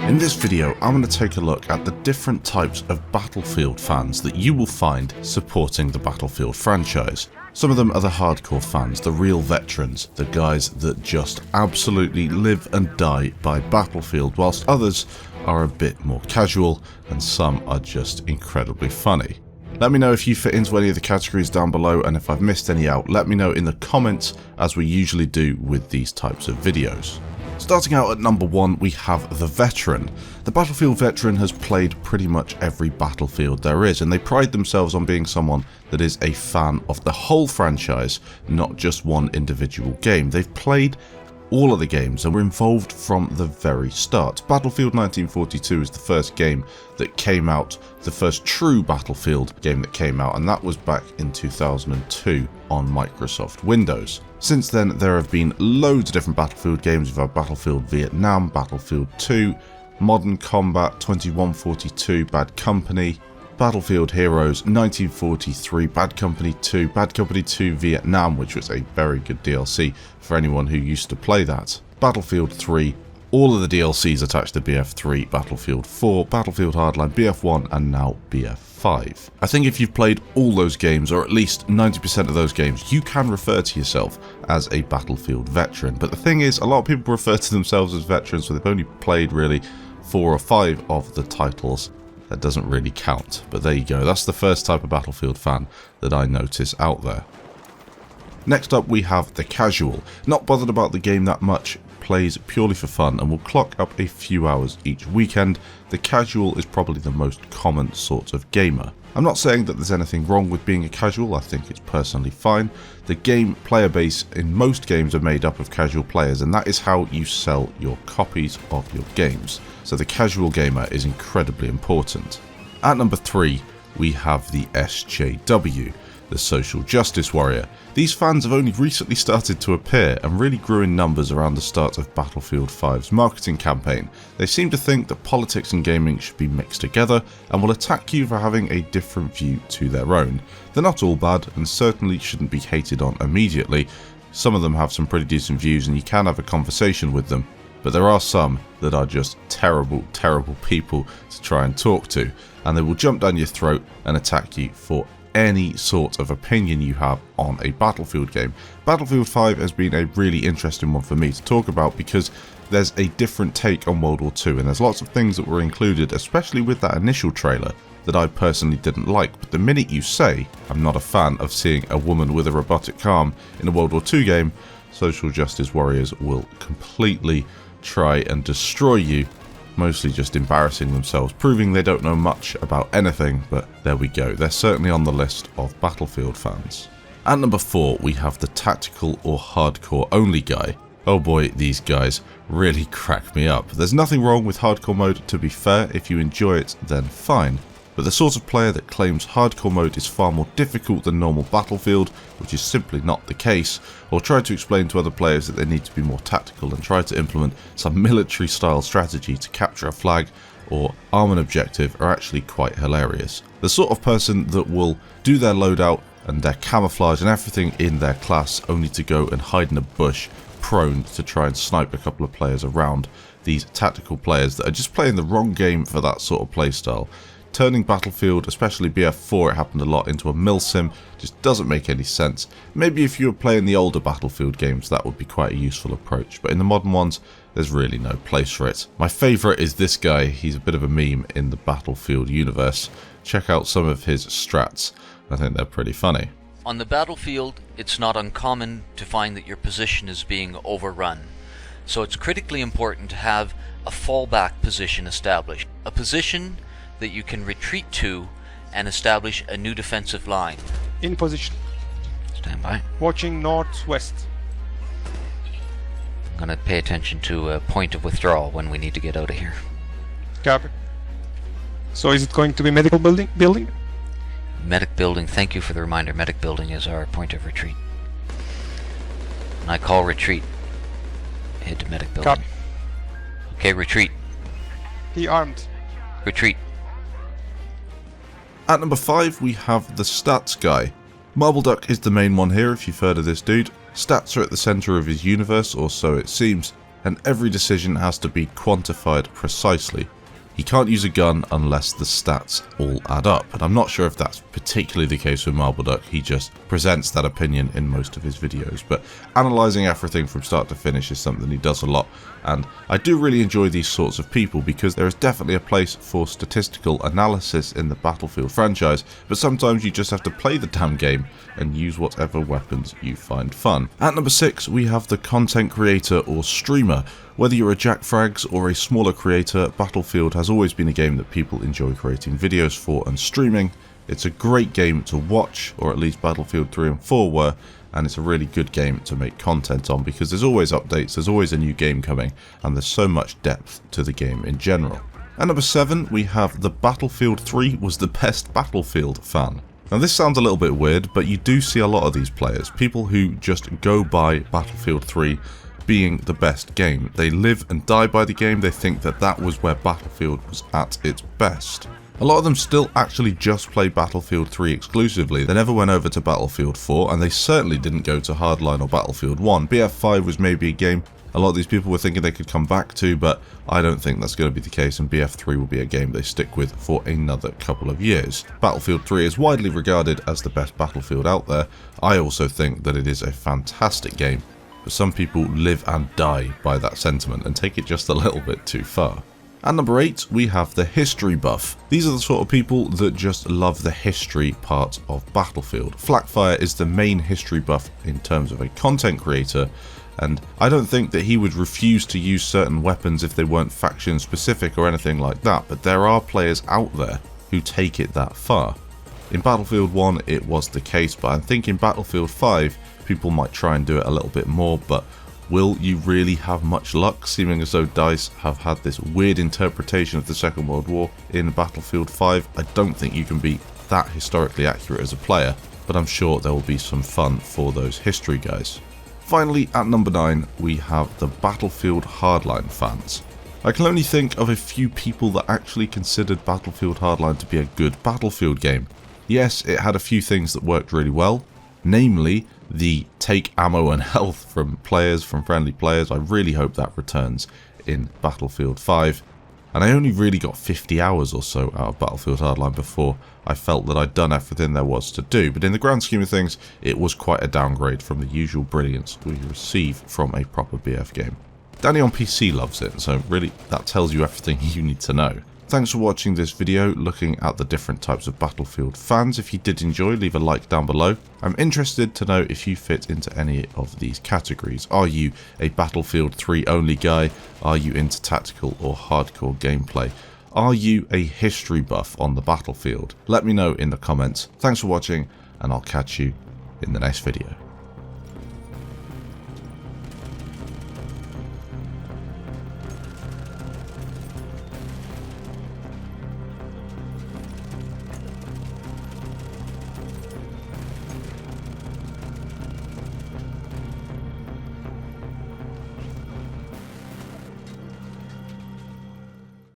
In this video, I'm going to take a look at the different types of Battlefield fans that you will find supporting the Battlefield franchise. Some of them are the hardcore fans, the real veterans, the guys that just absolutely live and die by Battlefield, whilst others are a bit more casual and some are just incredibly funny. Let me know if you fit into any of the categories down below, and if I've missed any out, let me know in the comments, as we usually do with these types of videos. Starting out at number 1, we have the veteran. The Battlefield veteran has played pretty much every Battlefield there is, and they pride themselves on being someone that is a fan of the whole franchise, not just one individual game. They've played all of the games and were involved from the very start. Battlefield 1942 is the first game that came out, the first true Battlefield game that came out, and that was back in 2002 on Microsoft Windows. Since then, there have been loads of different Battlefield games. We've had Battlefield Vietnam, Battlefield 2, Modern Combat, 2142, Bad Company, Battlefield Heroes, 1943, Bad Company 2, Bad Company 2 Vietnam, which was a very good DLC for anyone who used to play that, Battlefield 3, all of the DLCs attached to BF3, Battlefield 4, Battlefield Hardline, BF1, and now BF5. I think if you've played all those games, or at least 90% of those games, you can refer to yourself as a Battlefield veteran. But the thing is, a lot of people refer to themselves as veterans, so they've only played really 4 or 5 of the titles. That doesn't really count, but there you go. That's the first type of Battlefield fan that I notice out there. Next up, we have the casual. Not bothered about the game that much, plays purely for fun, and will clock up a few hours each weekend. The casual is probably the most common sort of gamer. I'm not saying that there's anything wrong with being a casual, I think it's personally fine. The game player base in most games are made up of casual players, and that is how you sell your copies of your games. So the casual gamer is incredibly important. At number 3, we have the SJW, the social justice warrior. These fans have only recently started to appear and really grew in numbers around the start of Battlefield 5's marketing campaign. They seem to think that politics and gaming should be mixed together and will attack you for having a different view to their own. They're not all bad and certainly shouldn't be hated on immediately. Some of them have some pretty decent views and you can have a conversation with them, but there are some that are just terrible, terrible people to try and talk to, and they will jump down your throat and attack you for any sort of opinion you have on a Battlefield game. Battlefield 5 has been a really interesting one for me to talk about because there's a different take on World War II, and there's lots of things that were included, especially with that initial trailer, that I personally didn't like. But the minute you say, I'm not a fan of seeing a woman with a robotic arm in a World War II game, social justice warriors will completely try and destroy you, mostly just embarrassing themselves, proving they don't know much about anything, but there we go. They're certainly on the list of Battlefield fans. At number 4, we have the tactical or hardcore only guy. Oh boy, these guys really crack me up. There's nothing wrong with hardcore mode, to be fair. If you enjoy it, then fine. But the sort of player that claims hardcore mode is far more difficult than normal Battlefield, which is simply not the case, or try to explain to other players that they need to be more tactical and try to implement some military style strategy to capture a flag or arm an objective, are actually quite hilarious. The sort of person that will do their loadout and their camouflage and everything in their class only to go and hide in a bush prone to try and snipe a couple of players around. These tactical players that are just playing the wrong game for that sort of playstyle. Turning Battlefield, especially BF4, it happened a lot, into a milsim just doesn't make any sense. Maybe if you were playing the older Battlefield games, that would be quite a useful approach, but in the modern ones, there's really no place for it. My favourite is this guy. He's a bit of a meme in the Battlefield universe. Check out some of his strats. I think they're pretty funny. On the battlefield, it's not uncommon to find that your position is being overrun. So it's critically important to have a fallback position established. A position that you can retreat to and establish a new defensive line. In position. Stand by. Watching northwest. I'm going to pay attention to a point of withdrawal when we need to get out of here. Copy. So is it going to be medical building? Medic building, thank you for the reminder. Medic building is our point of retreat. And I call retreat. Head to medic building. Copy. Okay, retreat. He armed. Retreat. At number 5, we have the stats guy. Marble Duck is the main one here if you've heard of this dude. Stats are at the centre of his universe, or so it seems. and every decision has to be quantified precisely. He can't use a gun unless the stats all add up, and I'm not sure if that's particularly the case with Marbleduck. He just presents that opinion in most of his videos, but analysing everything from start to finish is something he does a lot, and I do really enjoy these sorts of people because there is definitely a place for statistical analysis in the Battlefield franchise, but sometimes you just have to play the damn game and use whatever weapons you find fun. At number 6 we have the content creator or streamer. Whether you're a Jack Frags or a smaller creator, Battlefield has always been a game that people enjoy creating videos for and streaming. It's a great game to watch, or at least Battlefield 3 and 4 were, and it's a really good game to make content on because there's always updates, there's always a new game coming, and there's so much depth to the game in general. At number 7 we have the Battlefield 3 was the best Battlefield fan. Now this sounds a little bit weird, but you do see a lot of these players, people who just go by Battlefield 3 being the best game. They live and die by the game, they think that that was where Battlefield was at its best. A lot of them still actually just play Battlefield 3 exclusively, they never went over to Battlefield 4, and they certainly didn't go to Hardline or Battlefield 1. BF5 was maybe a game a lot of these people were thinking they could come back to, but I don't think that's going to be the case, and BF3 will be a game they stick with for another couple of years. Battlefield 3 is widely regarded as the best Battlefield out there. I also think that it is a fantastic game, but some people live and die by that sentiment and take it just a little bit too far. At number 8 we have the history buff. These are the sort of people that just love the history part of Battlefield. Flakfire is the main history buff in terms of a content creator, and I don't think that he would refuse to use certain weapons if they weren't faction specific or anything like that, but there are players out there who take it that far. In Battlefield 1 it was the case, but I think in Battlefield 5 people might try and do it a little bit more, but will you really have much luck, seeming as though DICE have had this weird interpretation of the Second World War in Battlefield 5? I don't think you can be that historically accurate as a player, but I'm sure there will be some fun for those history guys. Finally, at number 9 we have the Battlefield Hardline fans. I can only think of a few people that actually considered Battlefield Hardline to be a good Battlefield game. Yes, it had a few things that worked really well, namely the take ammo and health from players, from friendly players. I really hope that returns in Battlefield 5. And I only really got 50 hours or so out of Battlefield Hardline before I felt that I'd done everything there was to do. But in the grand scheme of things, it was quite a downgrade from the usual brilliance we receive from a proper BF game. Danny on PC loves it, so really that tells you everything you need to know. Thanks for watching this video looking at the different types of Battlefield fans. If you did enjoy, leave a like down below. I'm interested to know if you fit into any of these categories. Are you a Battlefield 3 only guy? Are you into tactical or hardcore gameplay? Are you a history buff on the battlefield? Let me know in the comments. Thanks for watching, and I'll catch you in the next video.